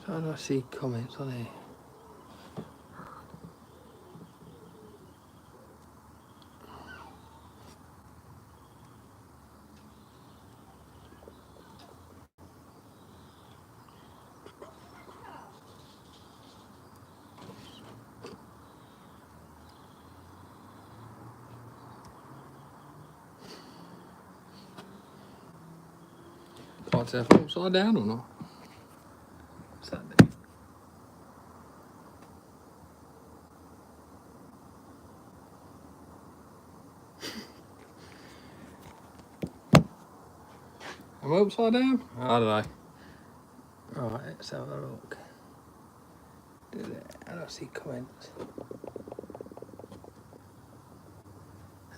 Trying to see comments on here. Can't tell if I'm upside down or not. What's that mean? Am I upside down? I don't know. Right, let's have a look. Do that. I don't see comments.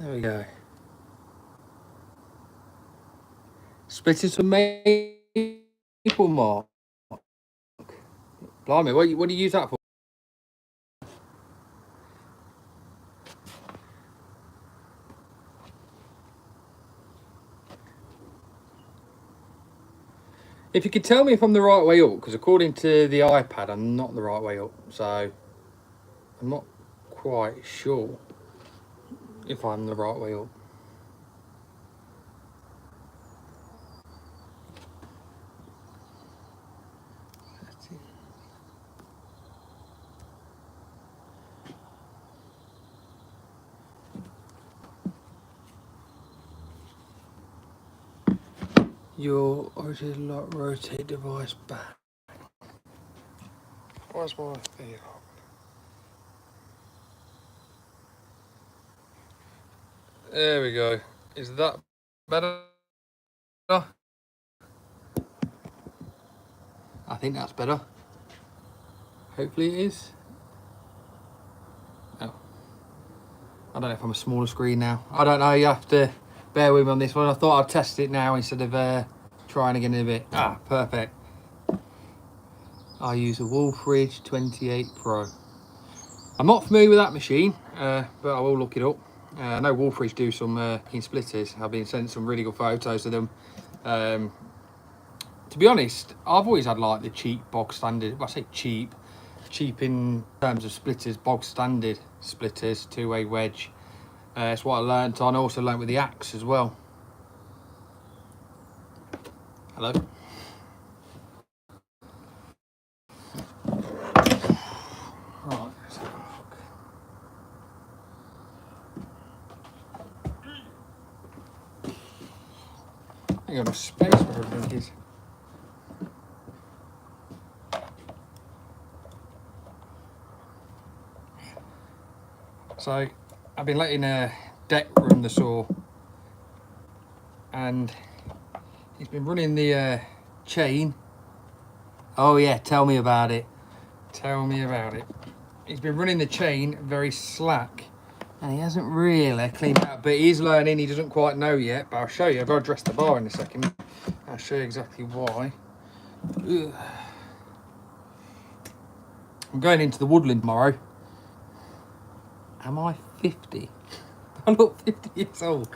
There we go. Splitters for maple mark. Blimey, what do you use that for? If you could tell me if I'm the right way up, because according to the iPad, I'm not the right way up, so I'm not quite sure if I'm the right way up. Your origin lock rotate device back. Where's my thing? There we go. Is that better? I think that's better. Hopefully it is. Oh. I don't know if I'm a smaller screen now. I don't know, you have to bear with me on this one. I thought I'd test it now instead of trying again in a bit. Ah, perfect. I use a Wolfridge 28 Pro. I'm not familiar with that machine, but I will look it up. I know Wolfridge do some in splitters. I've been sent some really good photos of them. To be honest, I've always had like the cheap bog standard. Well, I say cheap in terms of splitters, bog standard splitters, two-way wedge. That's what I learned on. I also learned with the axe as well. Hello. Right, let's have a look. I ain't got enough space for everything. So I've been letting Deck run the saw, and he's been running the chain. Oh yeah, tell me about it. Tell me about it. He's been running the chain very slack, and he hasn't really cleaned out, but he's learning. He doesn't quite know yet, but I'll show you. I've got to dress the bar in a second. I'll show you exactly why. Ugh. I'm going into the woodland tomorrow. Am I 50? I look 50 years old.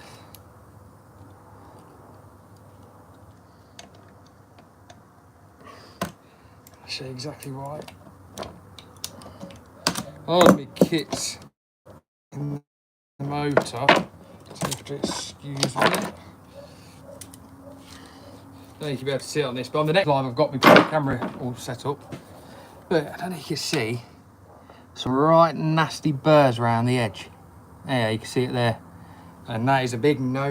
I'll show you exactly why. All of my kit's in the motor, so you have to excuse me. I don't think you'll be able to see it on this, but on the next live I've got my camera all set up. But I don't know if you can see some right nasty burrs around the edge. Yeah, you can see it there. And that is a big no.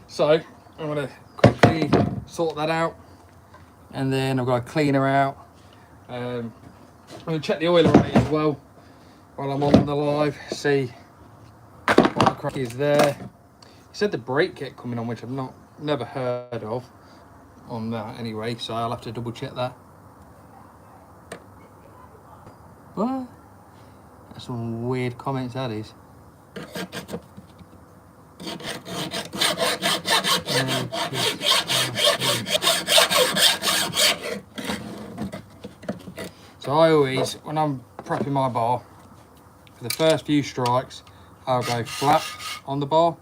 So I'm going to quickly sort that out. And then I've got to clean her out. I'm going to check the oiler on it as well while I'm on the live. See what the crack is there. He said the brake kit coming on, which I've never heard of on that anyway. So I'll have to double check that. What? That's some weird comments, that is. So I always, when I'm prepping my bar, for the first few strikes, I'll go flat on the bar,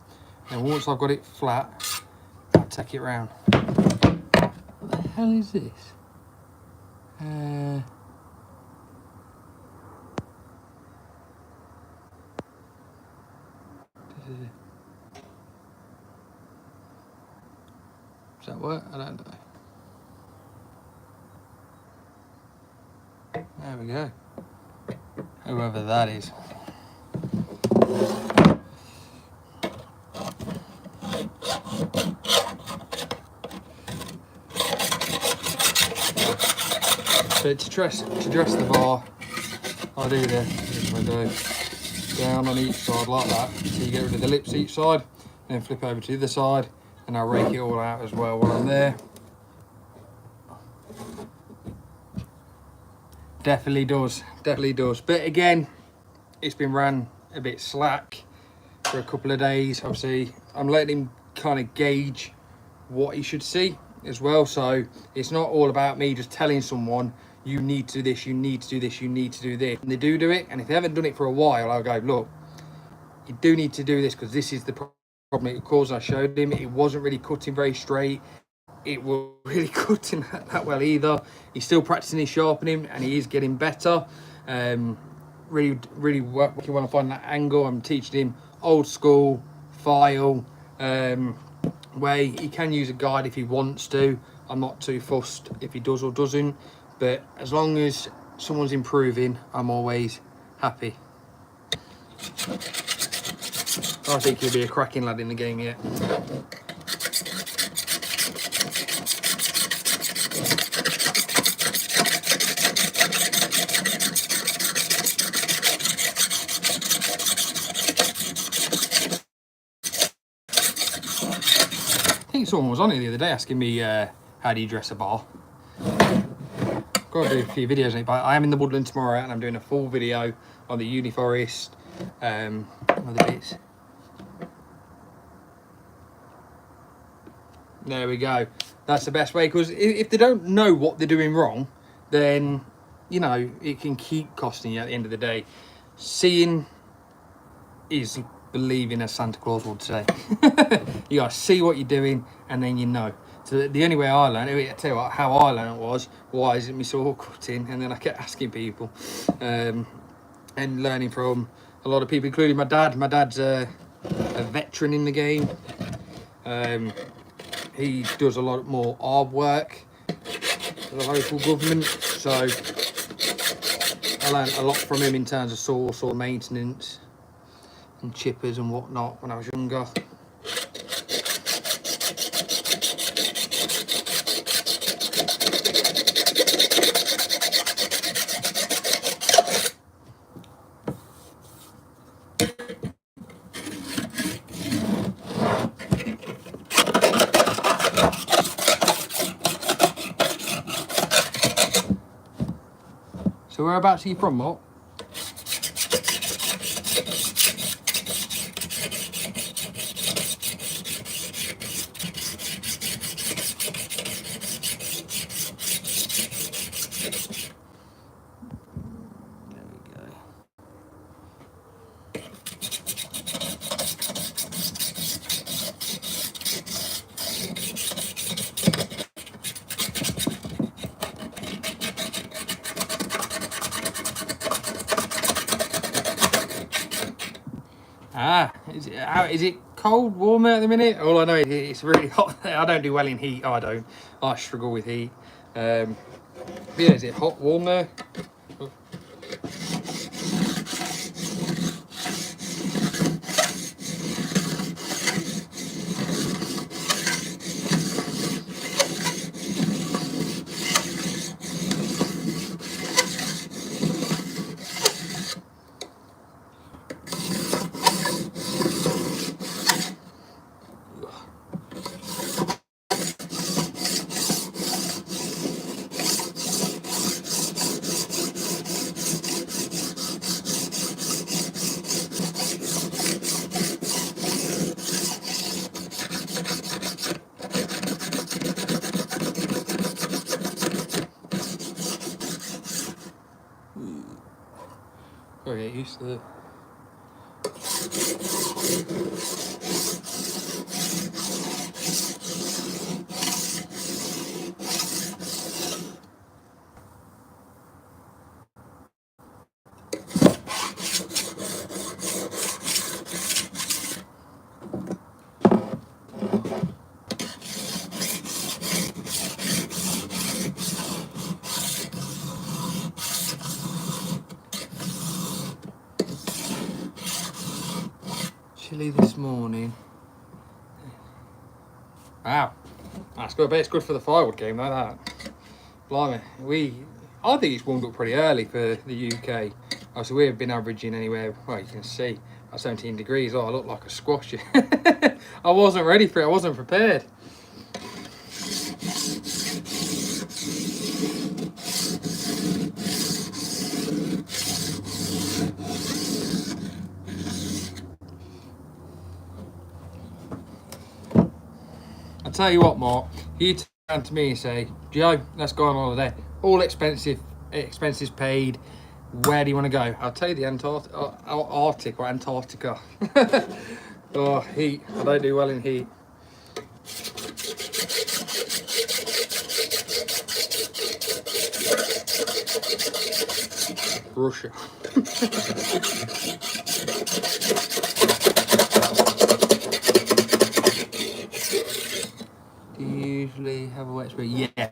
and once I've got it flat, I'll take it round. What the hell is this? Does that work? I don't know. There we go. Whoever that is. So to dress the bar, I do this. I go down on each side like that, so you get rid of the lips each side, then flip over to the other side, and I rake it all out as well while I'm there. Definitely does. But again, it's been ran a bit slack for a couple of days. Obviously, I'm letting him kind of gauge what he should see as well. So it's not all about me just telling someone, you need to do this, you need to do this, you need to do this. And they do it. And if they haven't done it for a while, I'll go, look, you do need to do this because this is the problem it caused. I showed him it wasn't really cutting very straight. It was really cutting that well either. He's still practicing his sharpening and he is getting better. Really working when I find that angle. I'm teaching him old school file way. He can use a guide if he wants to. I'm not too fussed if he does or doesn't, but as long as someone's improving, I'm always happy. I think he'll be a cracking lad in the game yet. I think someone was on it the other day asking me how do you dress a bar. Got to do a few videos on it, but I am in the woodland tomorrow and I'm doing a full video on the uni forest, other bits. There we go. That's the best way, because if they don't know what they're doing wrong, then you know it can keep costing you at the end of the day. Seeing is believing, as Santa Claus would say. You gotta see what you're doing and then you know. So the only way I learned, I tell you what, how I learned was, why is it me saw cutting? And then I kept asking people and learning from a lot of people, including my dad. My dad's a veteran in the game. He does a lot more ARB work for the local government, so I learned a lot from him in terms of saw maintenance and chippers and whatnot when I was younger. So whereabouts are you from, Mark? Is it cold, warm at the minute? All I know is it's really hot. I don't do well in heat. I struggle with heat. Yeah, is it hot, warm there? Gotta get used to it. chilly this morning. Wow, that's good. I bet it's good for the firewood game like that. Blimey, I think it's warmed up pretty early for the UK. So we've been averaging anywhere, well, you can see, at 17 degrees. Oh, I look like a squash. I wasn't ready for it. I wasn't prepared. I'll tell you what, Mark. You turn to me and say, Joe, let's go on holiday. All expenses paid. Where do you want to go? I'll tell you the Arctic or Antarctica. Oh, heat. I don't do well in heat. Russia. Do you usually have a wet spray? Yeah.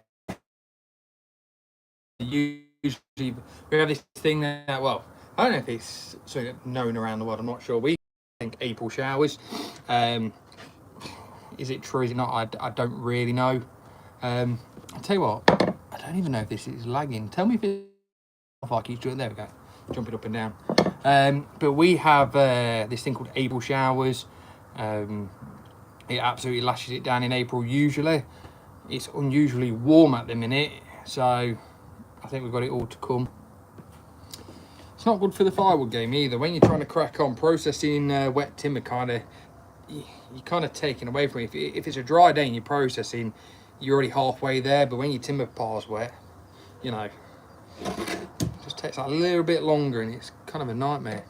Usually, we have this thing that, well, I don't know if it's something known around the world, I'm not sure. We think April showers. Is it true? Is it not? I don't really know. I'll tell you what, I don't even know if this is lagging. Tell me if it's like it's doing. There we go, jumping up and down. But we have this thing called April showers. It absolutely lashes it down in April usually. It's unusually warm at the minute, so I think we've got it all to come. It's not good for the firewood game either. When you're trying to crack on, processing wet timber you're kind of taken away from it. If it's a dry day and you're processing, you're already halfway there, but when your timber pile's wet, you know, it just takes a little bit longer and it's kind of a nightmare.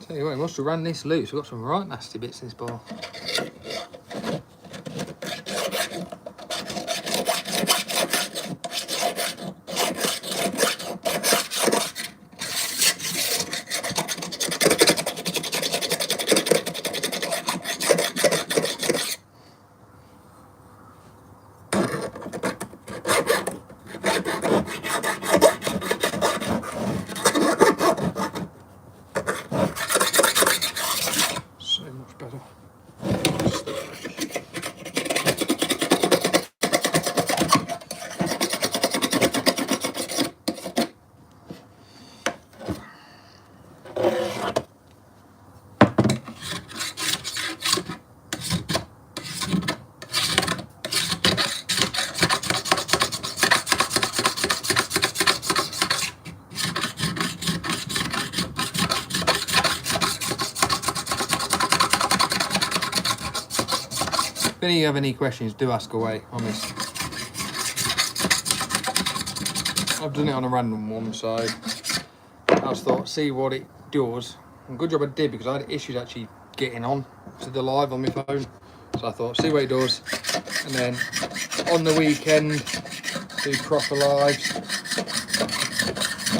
Tell you what, we must have ran this loose. We've got some right nasty bits in this bar. If you have any questions, do ask away on this. I've done it on a random one, so I just thought, see what it does. And good job I did, because I had issues actually getting on to the live on my phone. So I thought, see what it does. And then on the weekend, do proper lives.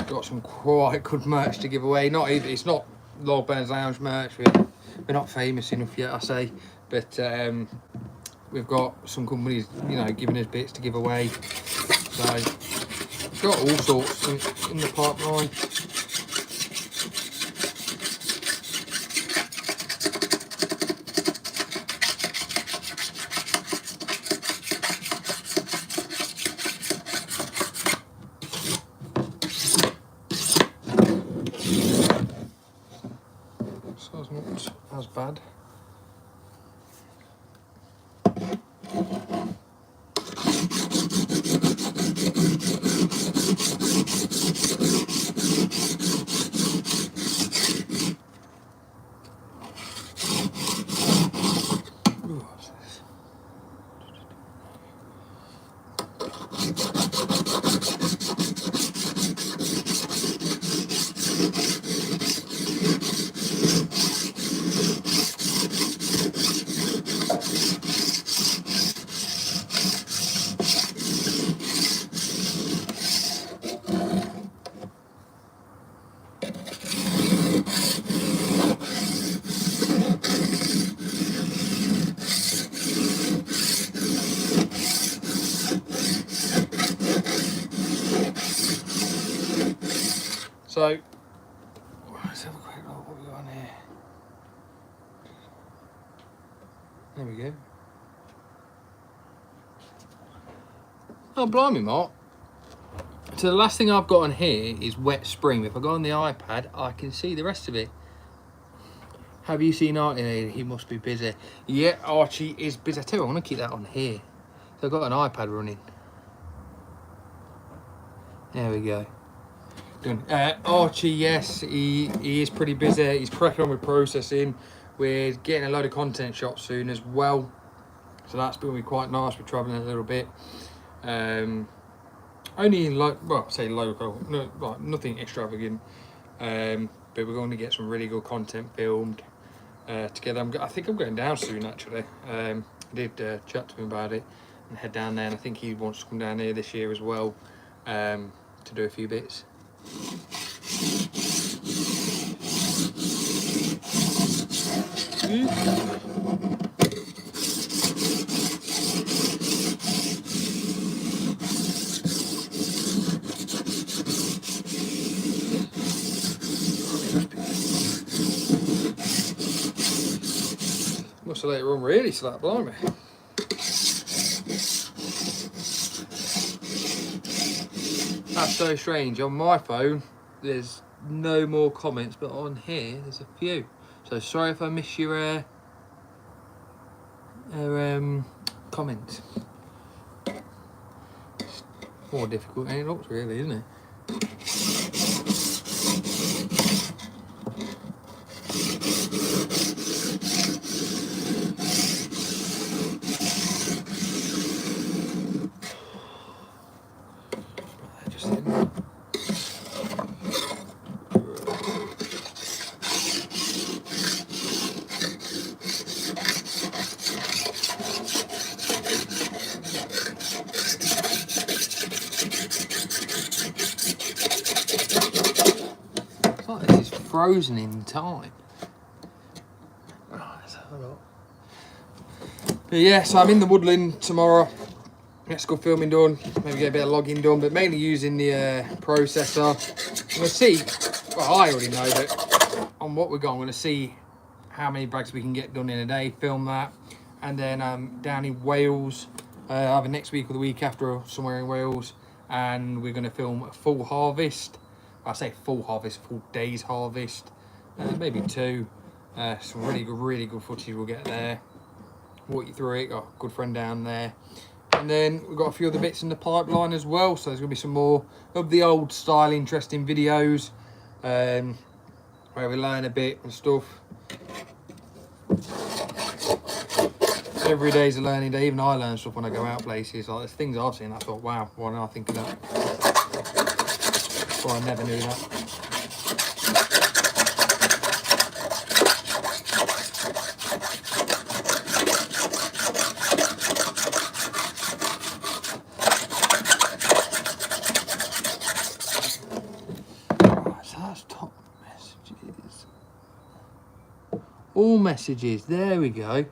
Got some quite good merch to give away. It's not Lord Burns Lounge merch. We're not famous enough yet, I say. But we've got some companies, you know, giving us bits to give away. So got all sorts in the pipeline. So it's not as bad. So let's have a quick look what we got on here. There we go. Oh, blimey, Mark. So the last thing I've got on here is wet spring. If I go on the iPad, I can see the rest of it. Have you seen Archie? He must be busy. Yeah, Archie is busy. I tell you, I want to keep that on here. So I've got an iPad running. There we go. Done. Archie, yes, he is pretty busy. He's cracking on with processing. We're getting a load of content shots soon as well. So that's going to be quite nice. We're travelling a little bit. Only in say local, no, like nothing extravagant. But we're going to get some really good content filmed together. I think I'm going down soon actually. I did chat to him about it and head down there, and I think he wants to come down here this year as well to do a few bits. Must have let it run really slap, blimey. That's so strange. On my phone, there's no more comments, but on here, there's a few. So sorry if I miss your comments. It's more difficult than it looks, really, isn't it? Frozen in time. Let's have a look. But yeah, so I'm in the woodland tomorrow. Let's go filming done. Maybe get a bit of logging done, but mainly using the processor. I'm going to see, well, I already know, but on what we're going, I'm going to see how many bags we can get done in a day, film that, and then down in Wales, either next week or the week after, or somewhere in Wales, and we're going to film a full harvest. I say full harvest, full day's harvest, maybe two. Some really good footage we'll get there. Walk you through it. Got a good friend down there, and then we've got a few other bits in the pipeline as well. So there's gonna be some more of the old style, interesting videos, where we learn a bit and stuff. Every day's a learning day. Even I learn stuff when I go out places. Like there's things I've seen. I thought, wow, why didn't I think of that? Well, I never knew that. Right, so that's top messages. All messages, there we go.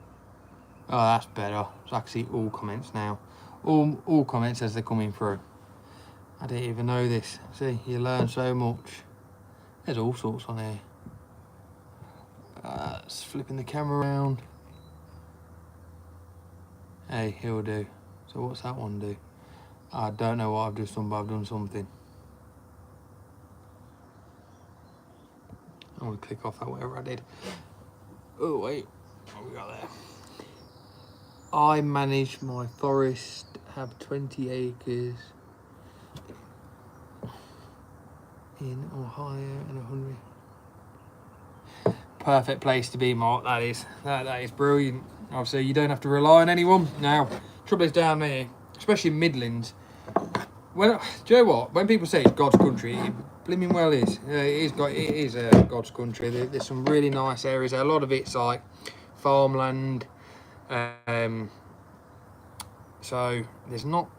Oh, that's better. So I can see all comments now. All comments as they're coming through. I didn't even know this. See, you learn so much. There's all sorts on here. It's flipping the camera around. Hey, he'll do. So what's that one do? I don't know what I've just done, but I've done something. I'm gonna click off that, whatever I did. Oh wait, what we got there? I manage my forest, have 20 acres. In Ohio and 100. Perfect place to be, Mark. That is brilliant. Obviously, you don't have to rely on anyone. Now, trouble is down there, especially in Midlands. Do you know what? When people say it's God's country, it blimmin' well is. It is God's country. There's some really nice areas there. A lot of it's like farmland. So there's not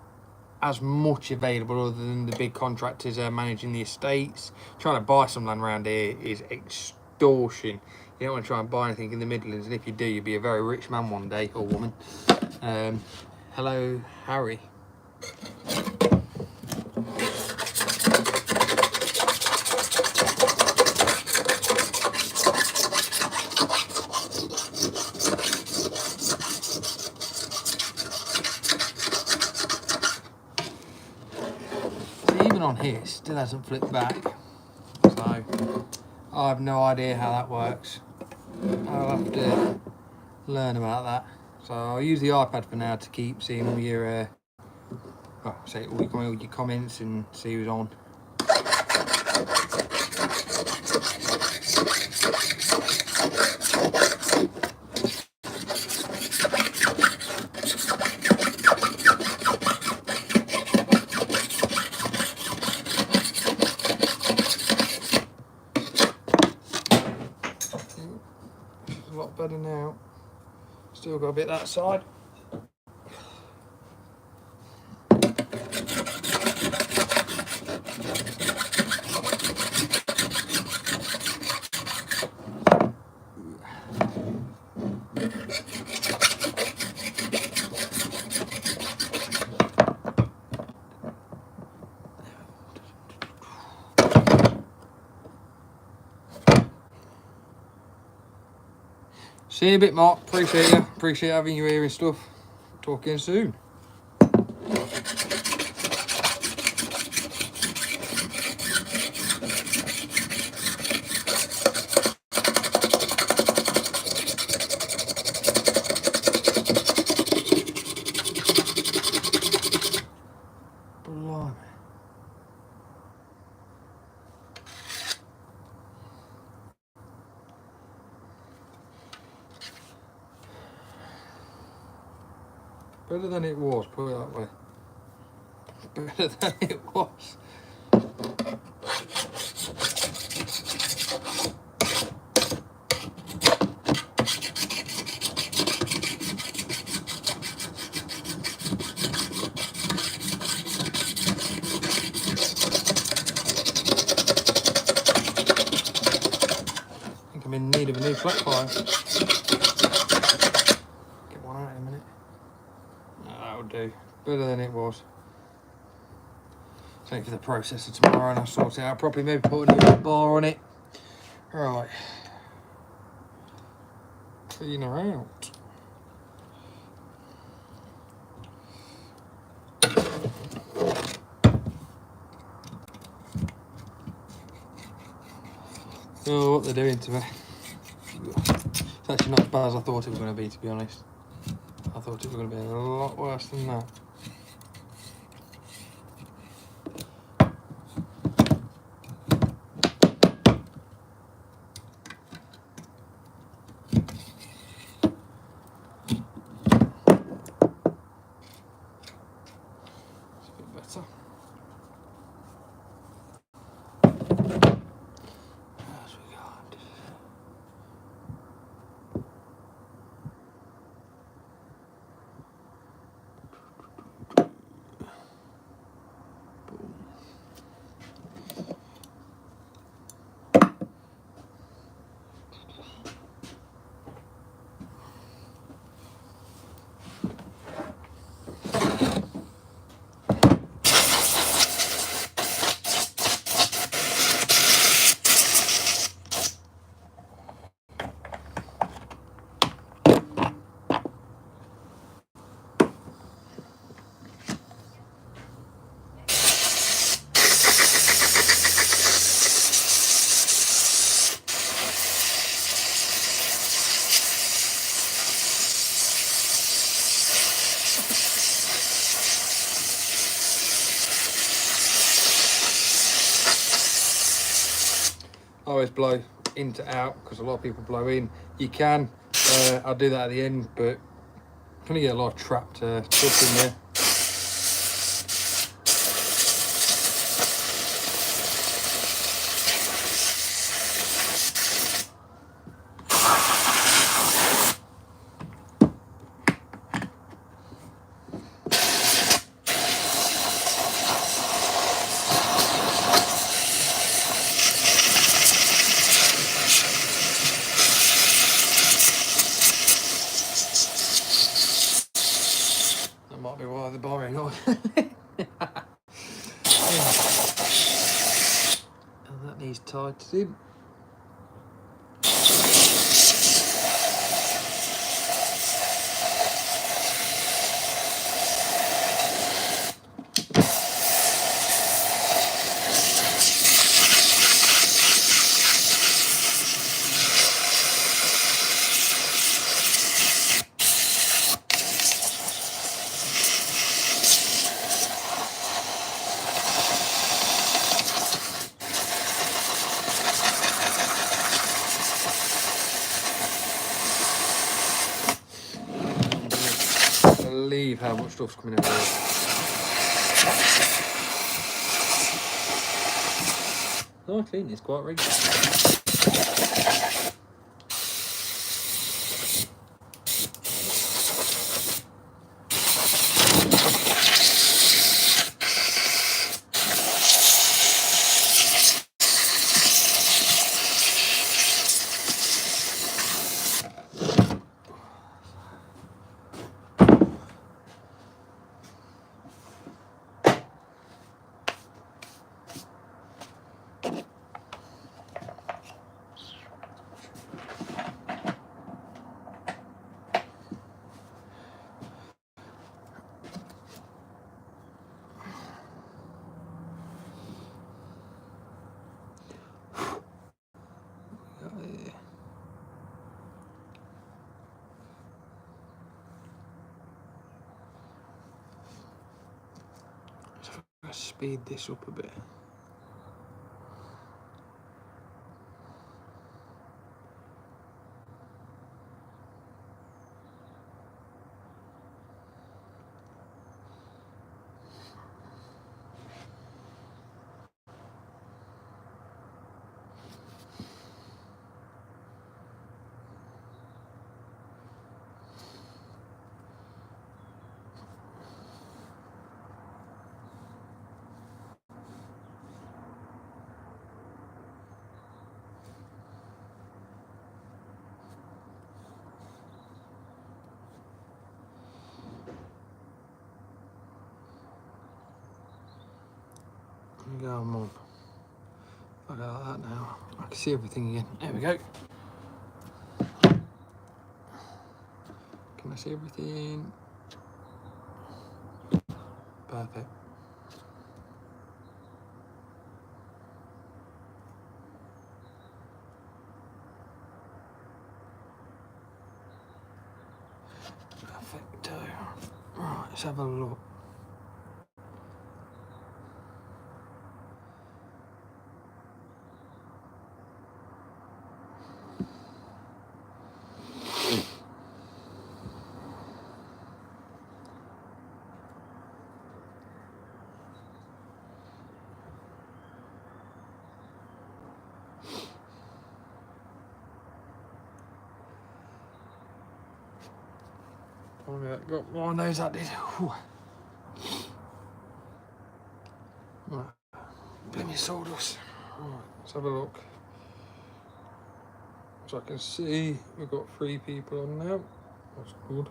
as much available other than the big contractors managing the estates. Trying to buy some land around here is extortion. You don't want to try and buy anything in the Midlands, and if you do, you'll be a very rich man one day, or woman. Hello, Harry. here still hasn't flipped back. So I have no idea how that works. I'll have to learn about that. So I'll use the iPad for now to keep seeing all your all your comments and see who's on. A lot better now. Still got a bit that side. See you a bit, Mark. Appreciate you. Appreciate having you here and stuff. Talk again soon. Blimey. Better than it was, put it that way. Better than it was. I think I'm in need of a new flat fire. Get one out in a minute. No, that'll do. Better than it was. Take for the processor tomorrow and I'll sort it out properly. Maybe put a new bar on it. Right. Clean her out. Oh, what they're doing to me. It's actually not as bad as I thought it was going to be honest. I thought it was going to be a lot worse than that. It's a bit better. As we got. I always blow in to out because a lot of people blow in. You can, I'll do that at the end, but I'm gonna get a lot of trapped stuff in there. Might be why they're borrowing on. And that needs tightened in. believe how much stuff's coming out of here. Oh, I clean this quite regularly. Let's speed this up a bit. Go on. I go like that now. I can see everything again. There we go. Can I see everything? Perfect. Perfecto. Right, let's have a look. Got one of those that did. Whew. Right. Blimey sawdust. Right, let's have a look. So I can see we've got 3 people on now. That's good.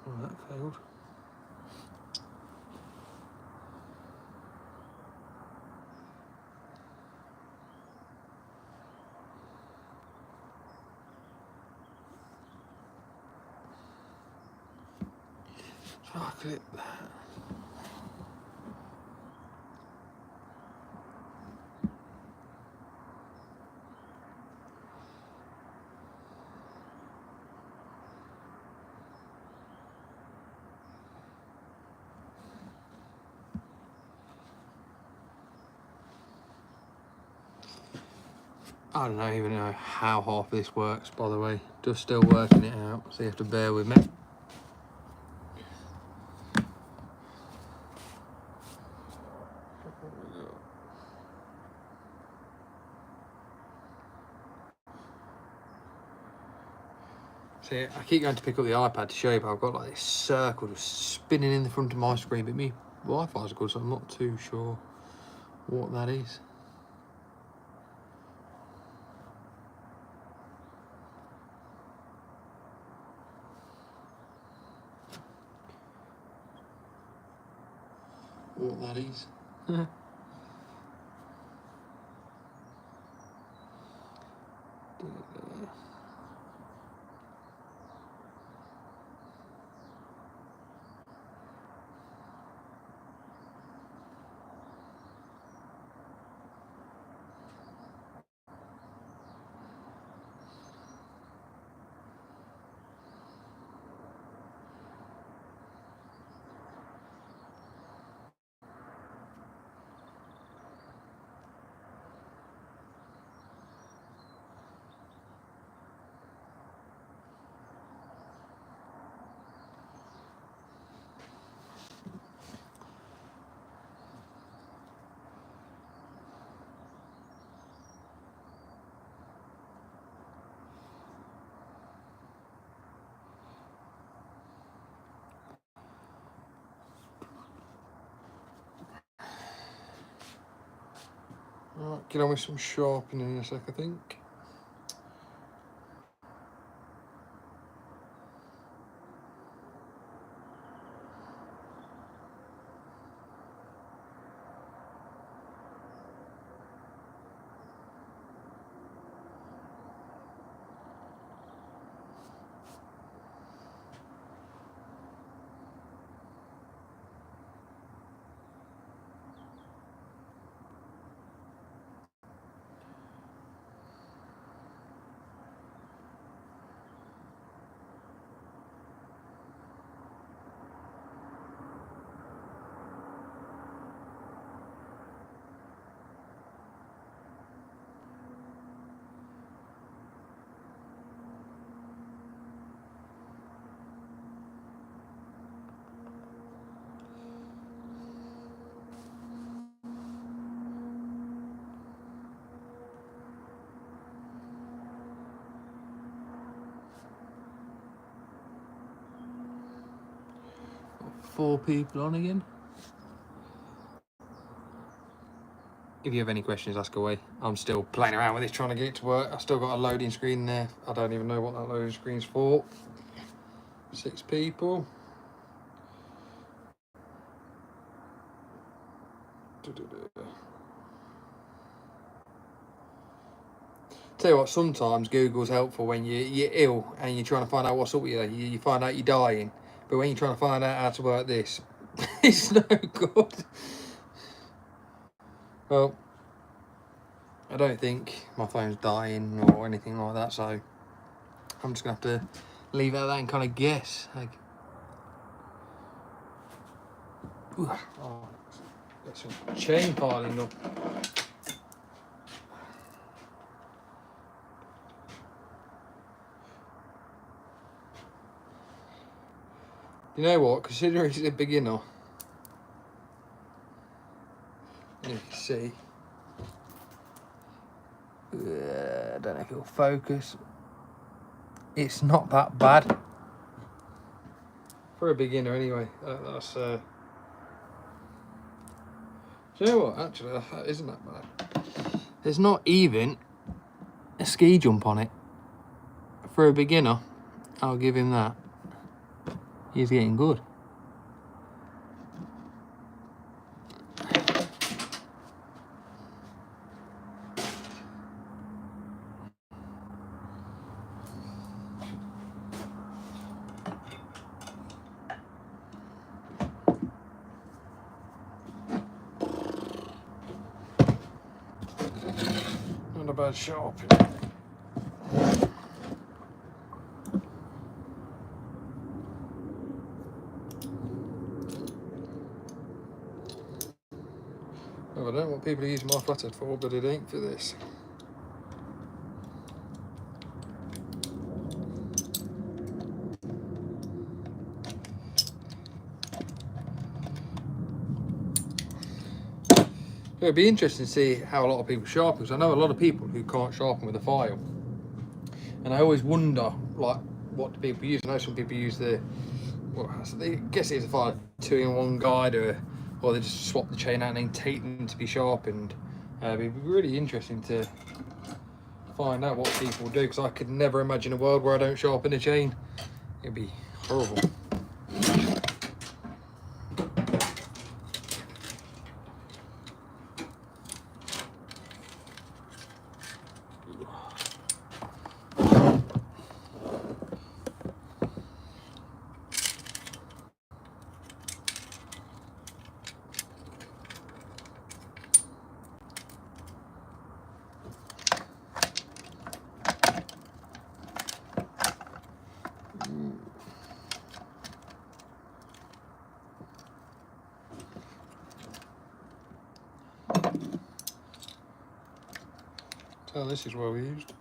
Oh, that failed. So I clip that. I don't even know how half of this works, by the way. Just still working it out, so you have to bear with me. See, I keep going to pick up the iPad to show you, but I've got like this circle just spinning in the front of my screen, but my Wi-Fi's good, so I'm not too sure what that is. What that is. Right, get on with some sharpening in a sec, I think. Got 4 people on again. If you have any questions, ask away. I'm still playing around with this, trying to get it to work. I've still got a loading screen there. I don't even know what that loading screen's for. 6 people. Tell you what, sometimes Google's helpful when you're ill and you're trying to find out what's up with you. You find out you're dying. But when you're trying to find out how to work this, it's no good. Well, I don't think my phone's dying or anything like that, so I'm just going to have to leave it at that and kind of guess. Like, oh, got some chain piling up. You know what, considering he's a beginner, you can see, I don't know if it'll focus, it's not that bad, for a beginner anyway. That's, you know what, actually, that isn't that bad. There's not even a ski jump on it. For a beginner, I'll give him that. He's getting good. Not a bad sharpening. Well, I don't know what people are using my flathead for, but it ain't for this. It'd be interesting to see how a lot of people sharpen, because I know a lot of people who can't sharpen with a file. And I always wonder, like, what do people use? I know some people use the, well, I guess it's a 2-in-1 guide, or they just swap the chain out and then tape them to be sharpened. It'd be really interesting to find out what people do, because I could never imagine a world where I don't sharpen a chain. It'd be horrible. Oh, this is well used.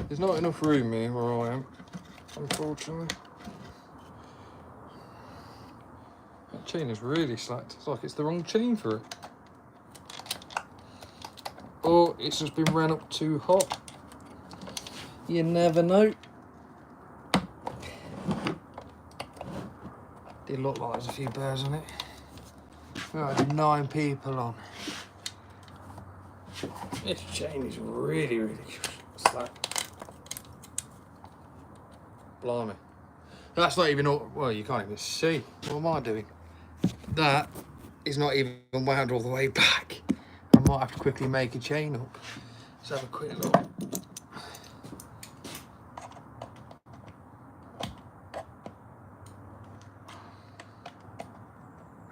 There's not enough room here where I am, unfortunately. That chain is really slacked. It's like it's the wrong chain for it. Or it's just been ran up too hot. You never know. Did look like there's a few bears on it. We had 9 people on. This chain is really slack. Blimey. That's not even all, well, you can't even see. What am I doing? That is not even wound all the way back. I might have to quickly make a chain up. Let's have a quick look.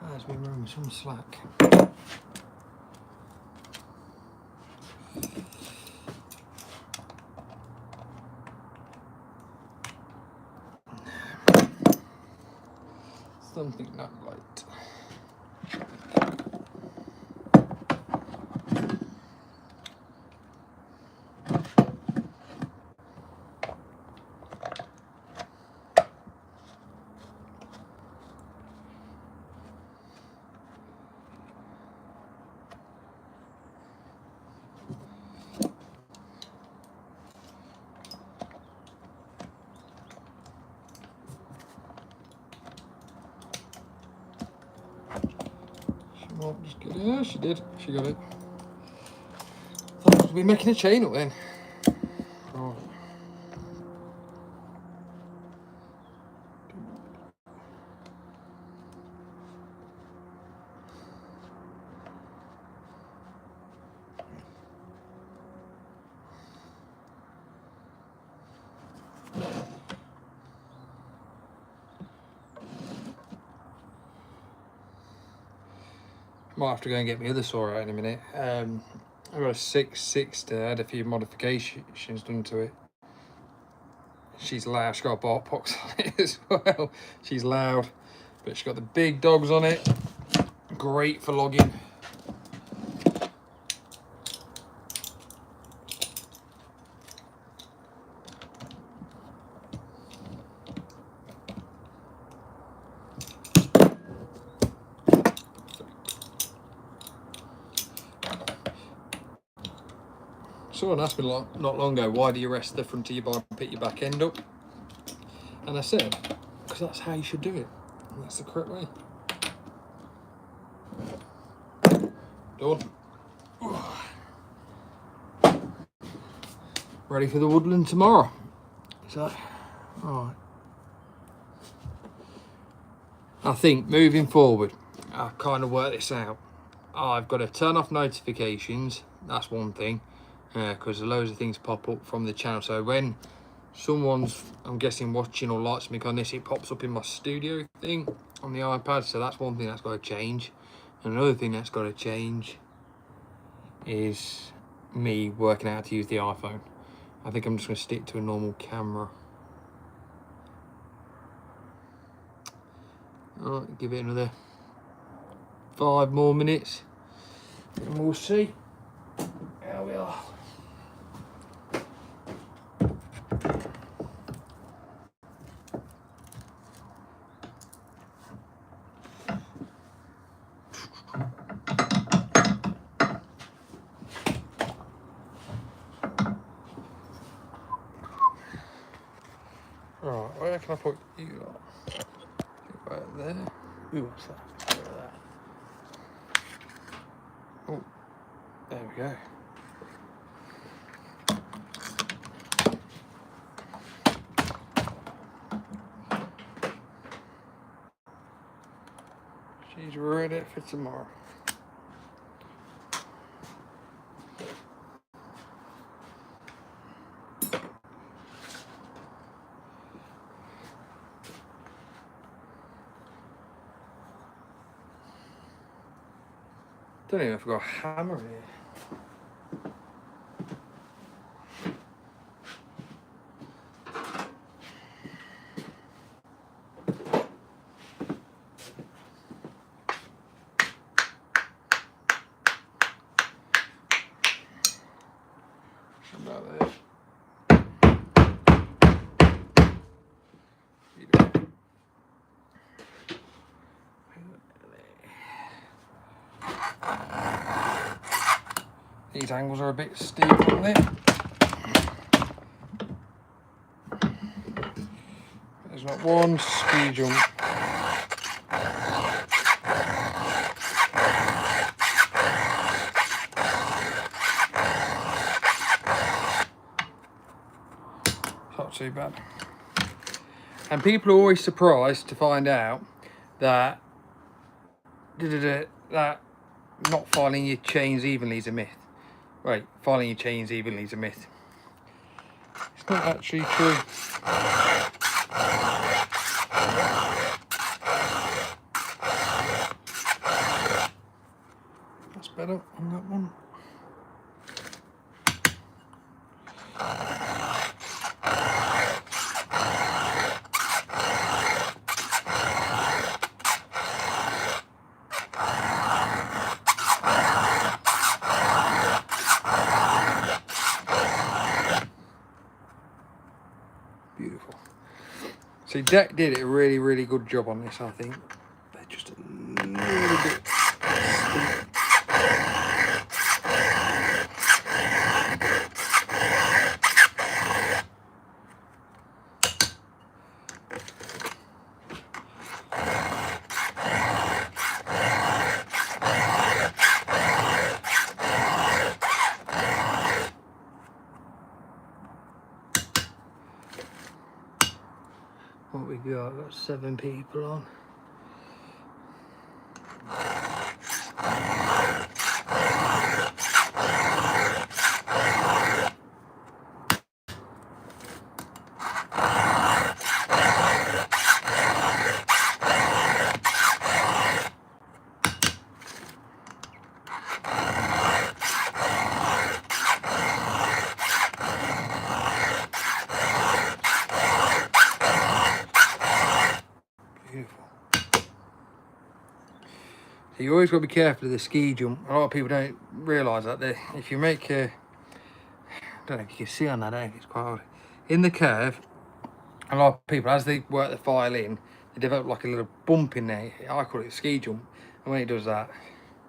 There's been room with some slack. Something not right. Well, just get it. Yeah, she did. She got it. Thought we'd be making a chain up then. Oh. Might have to go and get my other saw out in a minute. I've got a 660, had a few modifications done to it. She's loud, she's got a bark box on it as well. She's loud, but she's got the big dogs on it. Great for logging. Someone asked me not long ago, why do you rest the front of your bar and pick your back end up? And I said, because that's how you should do it. And that's the correct way. Done. Ready for the woodland tomorrow. So, alright. I think moving forward, I've kind of worked this out. I've got to turn off notifications. That's one thing. Because loads of things pop up from the channel. So when someone's, I'm guessing, watching or likes me on this, it pops up in my studio thing on the iPad. So that's one thing that's got to change. And another thing that's got to change is me working out how to use the iPhone. I think I'm just going to stick to a normal camera. Alright, give it another 5 more minutes and we'll see how we are. Where can I put you lot? Right there. Ooh, what's that? Look at that. Oh, there we go. She's ready for tomorrow. Don't even know if I've got a hammer here. About there. These angles are a bit steep on it. There's not one ski jump. Not too bad. And people are always surprised to find out that that not filing your chains evenly is a myth. Right, filing your chains evenly is a myth. It's not actually true. That's better on that one. Beautiful. See, Deck did a really, really good job on this, I think. They're just a little bit steep. What we got? I've got 7 people on. Beautiful. So you always got to be careful of the ski jump. A lot of people don't realise that. If you make a, I don't know if you can see on that, I don't think it's quite hard. In the curve, a lot of people, as they work the file in, they develop like a little bump in there. I call it a ski jump. And when it does that,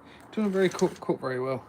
it doesn't very cut very well.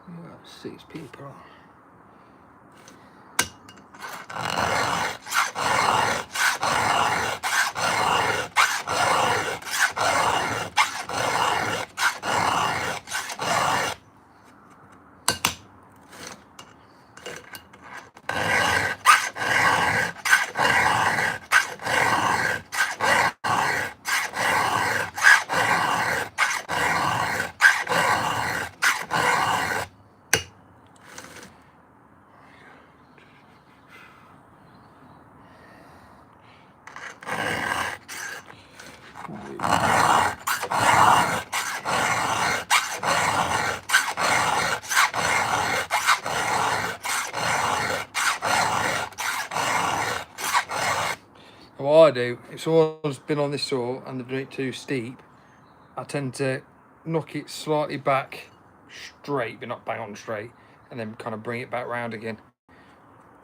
We've got 6 people on. I do, if someone's been on this saw and they've done it too steep, I tend to knock it slightly back straight, but not bang on straight, and then kind of bring it back round again.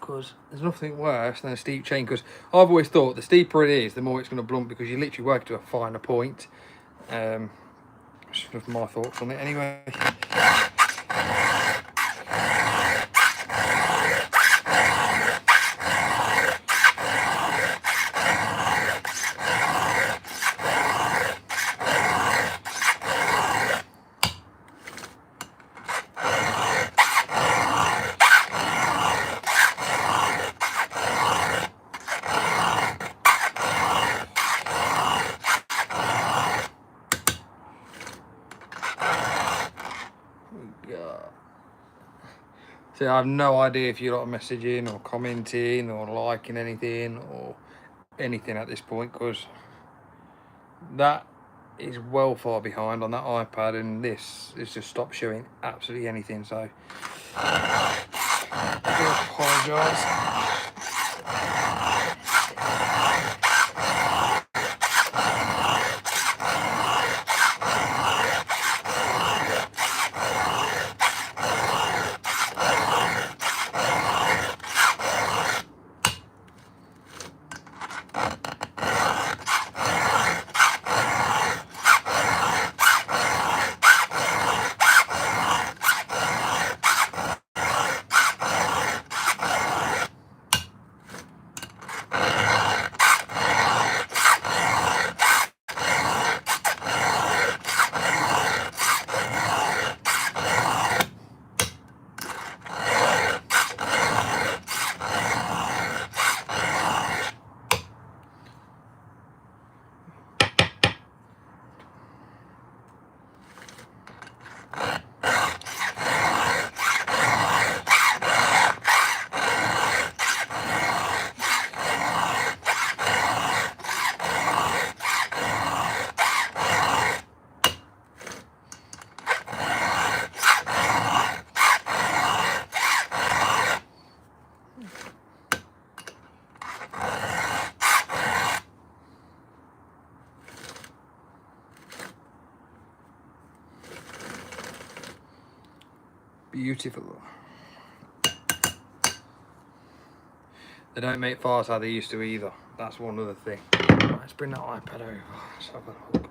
Because there's nothing worse than a steep chain, because I've always thought the steeper it is, the more it's going to blunt, because you literally work to a finer point. Just my thoughts on it anyway. So I have no idea if you're not messaging or commenting or liking anything or anything at this point, because that is well far behind on that iPad, and this is just stopped showing absolutely anything. So I do apologise. Beautiful. They don't make files how they used to either. That's one other thing. Right, let's bring that iPad over. Let's have a look.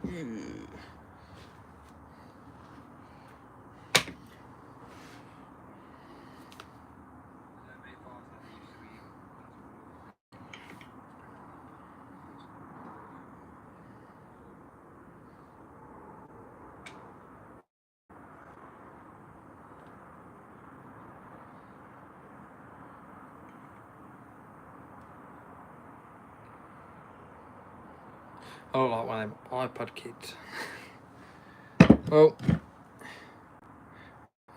I look like one of them iPad kids. Well,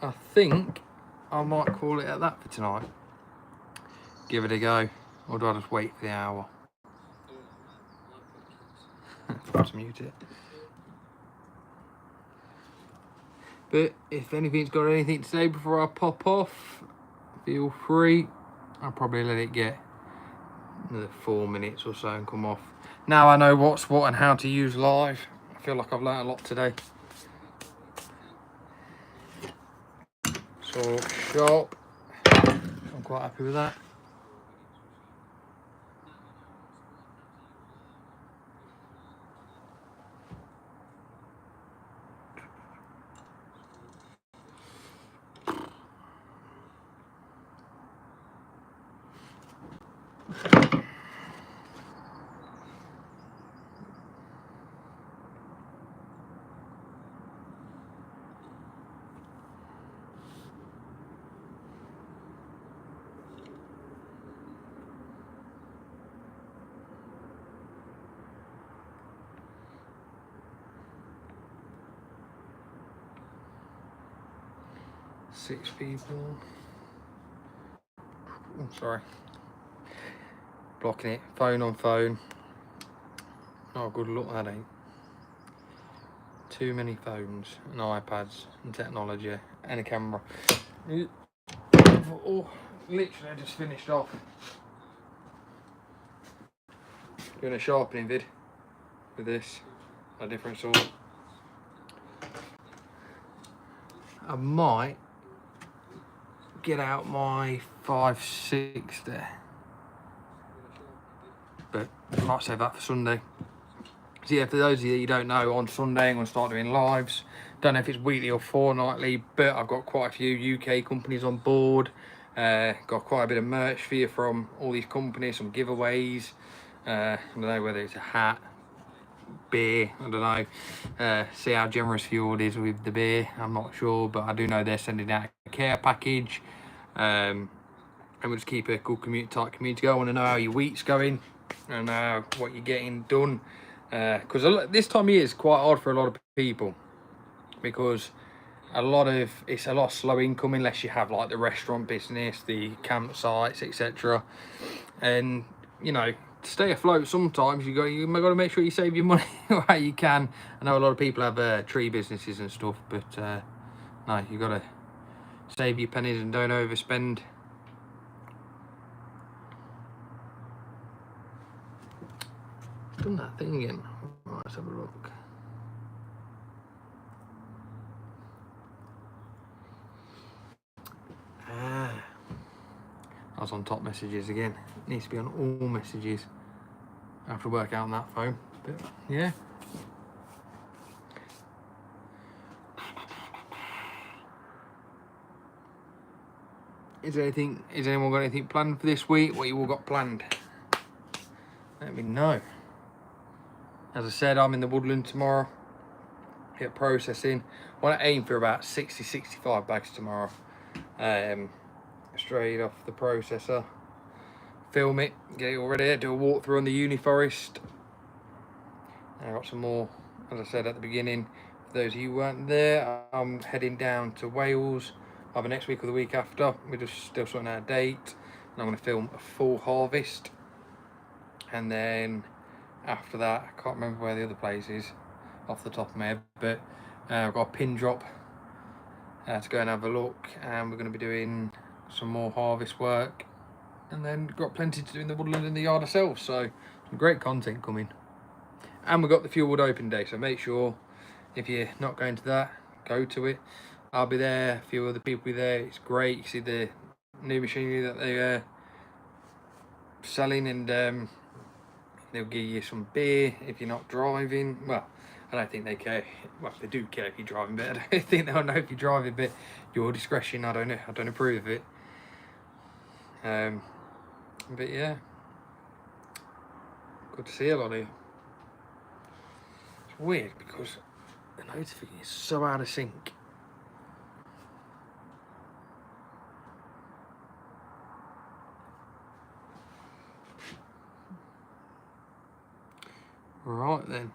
I think I might call it at that for tonight. Give it a go, or do I just wait for the hour? Forgot to mute it. But if anything's got anything to say before I pop off, feel free. I'll probably let it get another 4 minutes or so and come off. Now I know what's what and how to use live. I feel like I've learnt a lot today. So sharp. I'm quite happy with that. Six people. Oh, sorry. Blocking it. Phone on phone. Oh, good luck that ain't. Too many phones and iPads and technology and a camera. Oh, literally I just finished off. doing a sharpening vid with this, a different sort. I might get out my 560, but I might save that for Sunday. So yeah, for those of you that you don't know, on Sunday I'm going to start doing lives. Don't know if it's weekly or fortnightly, but I've got quite a few UK companies on board. Got quite a bit of merch for you from all these companies, some giveaways. I don't know whether it's a hat, beer, I don't know. See how generous Fjord is with the beer, I'm not sure, but I do know they're sending out a care package. And we'll just keep a good tight community going. I want to know how your week's going and what you're getting done. Because this time of year is quite hard for a lot of people, because it's a lot slow income unless you have like the restaurant business, the campsites, etc. And you know, to stay afloat sometimes you got to make sure you save your money where you can. I know a lot of people have tree businesses and stuff, but no, you got to save your pennies and don't overspend. It's done that thing again. Right, let's have a look. I was on top messages again. It needs to be on all messages. I have to work out on that phone, but yeah. Has anyone got anything planned for this week? What you all got planned? Let me know. As I said, I'm in the woodland tomorrow. Get processing. I want to aim for about 60-65 bags tomorrow. Straight off the processor. Film it, get it all ready, do a walkthrough on the Uni Forest. I got some more, as I said at the beginning, for those of you who weren't there, I'm heading down to Wales either next week or the week after. We're just still sorting out a date, and I'm going to film a full harvest. And then after that, I can't remember where the other place is off the top of my head, but I've got a pin drop to go and have a look, and we're going to be doing some more harvest work. And then got plenty to do in the woodland and the yard ourselves, so some great content coming. And we've got the Firewood open day, so make sure if you're not going to that, go to it. I'll be there, a few other people will be there. It's great. You see the new machinery that they're selling, and they'll give you some beer if you're not driving. Well, I don't think they care. Well, they do care if you're driving, but I don't think they'll know if you're driving, but your discretion, I don't know. I don't approve of it. But yeah, good to see a lot of you. It's weird because the notification is so out of sync. Right then,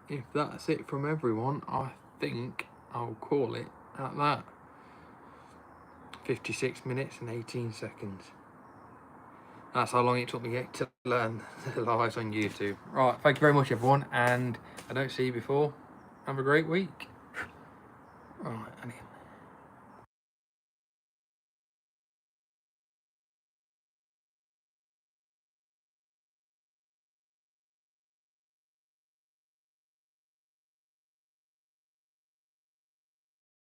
if that's it from everyone, I think I'll call it at that. 56 minutes and 18 seconds. That's how long it took me to learn the lives on YouTube. Right, thank you very much everyone, and I don't see you before. Have a great week. Right, anyhow.